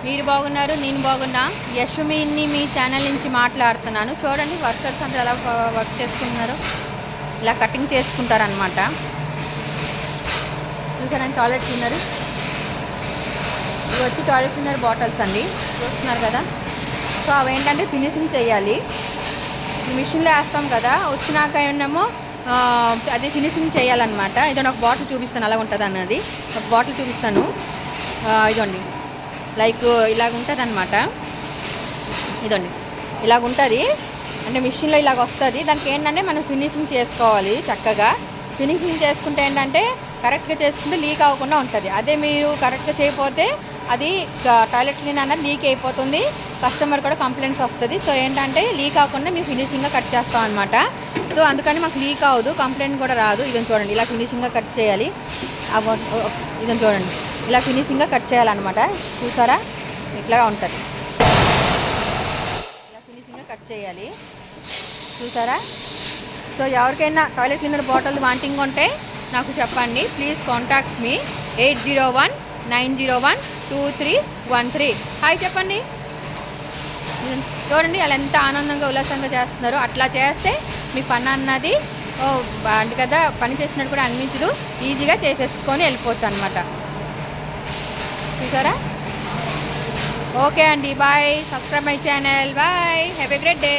మీరు బాగున్నారు, నేను బాగున్నా. యశుమిని మీ ఛానల్ నుంచి మాట్లాడుతున్నాను. చూడండి వర్కర్స్ అంటే ఎలా వర్క్ చేసుకుంటున్నారు, ఇలా కటింగ్ చేసుకుంటారనమాట. చూసారండి టాయిలెట్ క్లీనర్. ఇవి వచ్చి టాయిలెట్ క్లీనర్ బాటిల్స్ అండి, చూస్తున్నారు కదా. సో అవి ఏంటంటే ఫినిషింగ్ చేయాలి. మిషన్లో వేస్తాం కదా, వచ్చినాక ఏమేమో అది ఫినిషింగ్ చేయాలన్నమాట. ఇదండి ఒక బాటిల్ చూపిస్తాను ఎలా ఉంటుంది అన్నది. ఒక బాటిల్ చూపిస్తాను. ఇదండి లైక్ ఇలాగ ఉంటుంది అనమాట. ఇదండి ఇలాగ ఉంటుంది అంటే మిషన్లో ఇలాగ వస్తుంది. దానికి ఏంటంటే మనం ఫినిషింగ్ చేసుకోవాలి చక్కగా. ఫినిషింగ్ చేసుకుంటే ఏంటంటే కరెక్ట్గా చేసుకుంటే లీక్ అవ్వకుండా ఉంటుంది. అదే మీరు కరెక్ట్గా చేయకపోతే అది టాయిలెట్ క్లీన్ అన్నది లీక్ అయిపోతుంది, కస్టమర్ కూడా కంప్లైంట్స్ వస్తుంది. సో ఏంటంటే లీక్ అవ్వకుండా మేము ఫినిషింగ్గా కట్ చేస్తాం అనమాట. సో అందుకని మాకు లీక్ అవ్వదు, కంప్లైంట్ కూడా రాదు. ఇదని చూడండి ఇలా ఫినిషింగ్గా కట్ చేయాలి. ఇదని చూడండి ఇలా ఫినిషింగ్గా కట్ చేయాలన్నమాట. చూసారా ఇట్లా ఉంటుంది, ఇలా ఫినిషింగ్గా కట్ చేయాలి. చూసారా. సో ఎవరికైనా టాయిలెట్ క్లీనర్ బాటిల్ వాంటింగ్ ఉంటే నాకు చెప్పండి. Please contact me 8019012313. హాయ్ చెప్పండి. చూడండి అలా ఎంత ఆనందంగా ఉల్లాసంగా చేస్తున్నారు. అట్లా చేస్తే మీ పని అన్నది అంటే కదా పని చేసినట్టు కూడా అనిపించదు, ఈజీగా చేసేసుకొని వెళ్ళిపోవచ్చు అనమాట. చూసారా. ఓకే అండి, bye. Subscribe my channel. Bye. Have a great day.